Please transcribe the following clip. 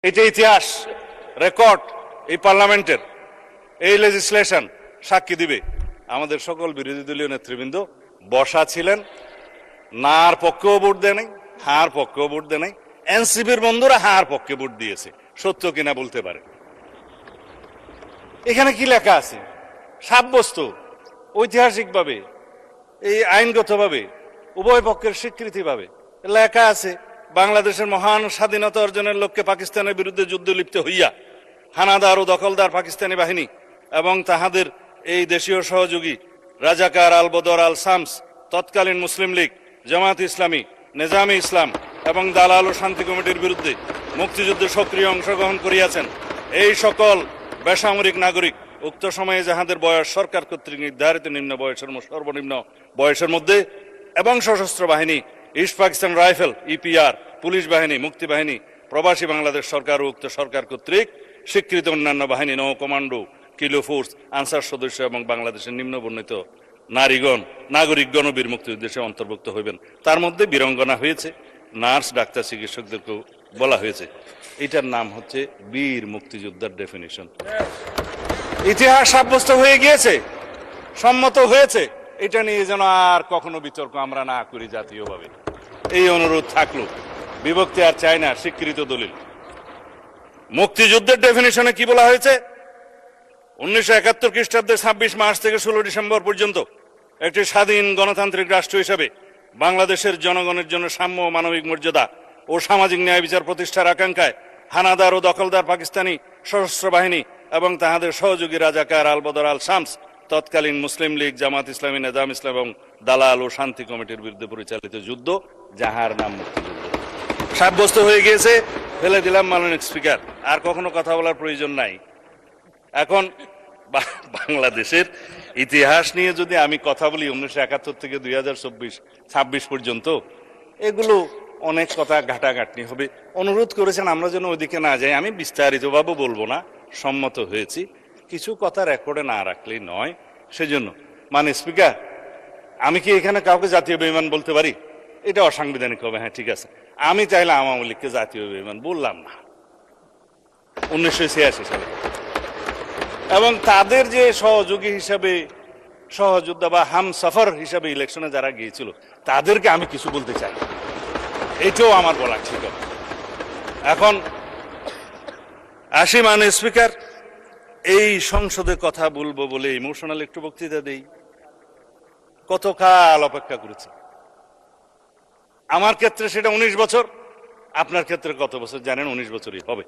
এটা ইতিহাস রেকর্ড এই পার্লামেন্টের এই লেজিসলেশন সাক্ষী দিবে আমাদের সকল বিরোধী দলীয় নেতৃবৃন্দ বসা ছিলেন, নার পক্ষেও ভোট দেয় নাই, হার পক্ষেও ভোট দেয় নাই। এনসিপির বন্ধুরা হার পক্ষে ভোট দিয়েছে, সত্য কিনা বলতে পারে। এখানে কি লেখা আছে? সাব্যস্ত ঐতিহাসিকভাবে, এই আইনগতভাবে, উভয় পক্ষের স্বীকৃতি ভাবে লেখা আছে, বাংলাদেশের মহান স্বাধীনতা অর্জনের লক্ষ্যে পাকিস্তানের বিরুদ্ধে যুদ্ধে লিপ্ত হইয়া হানাদার ও দখলদার পাকিস্তানি বাহিনী এবং তাহাদের এই দেশীয় সহযোগী রাজাকার আল বদর আল শামস, তৎকালীন মুসলিম লীগ, জামাত ইসলামী, নেজামে ইসলাম এবং দালাল ও শান্তি কমিটির বিরুদ্ধে মুক্তিযুদ্ধে সক্রিয় অংশগ্রহণ করিয়াছেন। এই সকল বেসামরিক নাগরিক উক্ত সময়ে যাহাদের বয়স সরকার কর্তৃক নির্ধারিত নিম্ন বয়সের সর্বনিম্ন বয়সের মধ্যে এবং সশস্ত্র বাহিনী, east Pakistan rifle, EPR, police বাহিনী, মুক্তি বাহিনী, প্রবাসী বাংলাদেশ সরকার ও উক্ত সরকার কর্তৃক স্বীকৃত অন্যান্য বাহিনী, নৌ কমান্ডো, কিলো ফোর্স, আনসার সদস্য এবং বাংলাদেশের নিম্ন বর্ণিত নারীগণ, নাগরিকগণ ও বীর মুক্তিযুদ্ধে অন্তর্ভুক্ত হইবেন। তার মধ্যে বীরঙ্গনা হয়েছে, নার্স, ডাক্তার, চিকিৎসকদেরকেও বলা হয়েছে। এটার নাম হচ্ছে বীর মুক্তিযোদ্ধার ডেফিনিশন। ইতিহাস সাব্যস্ত হয়ে গিয়েছে, সম্মত হয়েছে। এটা নিয়ে যেন আর কখনো বিতর্ক আমরা না করি জাতীয়ভাবে, এই অনুরোধ থাকলো। বিভক্তি আর চাই না, স্বীকৃত দলিল। মুক্তিযুদ্ধের ডেফিনিশনে কি বলা হয়েছে? 1971 খ্রিস্টাব্দের 26 মার্চ থেকে 16 ডিসেম্বর পর্যন্ত একটি স্বাধীন গণতান্ত্রিক রাষ্ট্র হিসেবে বাংলাদেশের জনগণের জন্য সাম্য, মানবিক মর্যাদা ও সামাজিক ন্যায় বিচার প্রতিষ্ঠার আকাঙ্ক্ষায় হানাদার ও দখলদার পাকিস্তানি সশস্ত্র বাহিনী এবং তাহাদের সহযোগী রাজাকার আল বদর আল শামস, তৎকালীন মুসলিম লীগ, জামাত ইসলামী, নেজাম ইসলাম এবং দালাল ও শান্তি কমিটির বিরুদ্ধে পরিচালিত যুদ্ধ, যাহার নাম মুক্তিযুদ্ধ, সাব্যস্ত হয়ে গিয়েছে। ফেলে দিলাম মাননীয় স্পিকার, আর কখনো কথা বলার প্রয়োজন নাই। এখন বাংলাদেশের ইতিহাস নিয়ে যদি আমি কথা বলি 1971 থেকে 2026 পর্যন্ত, এগুলো অনেক কথা ঘাটাঘাটনি হবে। অনুরোধ করেছেন আমরা যেন ওইদিকে না যাই। আমি বিস্তারিতভাবে বলবো না, সম্মত হয়েছি। কিছু কথা রেকর্ডে না রাখলেই নয়, সেজন্য মানে স্পিকার, আমি কি এখানে কাউকে জাতীয় বেঈমান বলতে পারি? এটা অসাংবিধানিক হবে। হ্যাঁ, ঠিক আছে, আমি চাইলে আওয়ামী লীগকে জাতীয় বেঈমান বললাম না 1986 সালে, এবং তাদের যে সহযোগী হিসাবে, সহযোদ্ধা বা হামসফর হিসাবে ইলেকশনে যারা গিয়েছিল, তাদেরকে আমি কিছু বলতে চাই, এটাও আমার বলা ছিল। এখন আসি মানে স্পিকার, এই সংসদে কথা বলবো বলে ইমোশনাল একটু বক্তৃতা দেই। কতকাল অপেক্ষা করেছি। আমার ক্ষেত্রে সেটা 19 বছর, আপনার ক্ষেত্রে কত বছর জানেন? 19 বছরই হবে।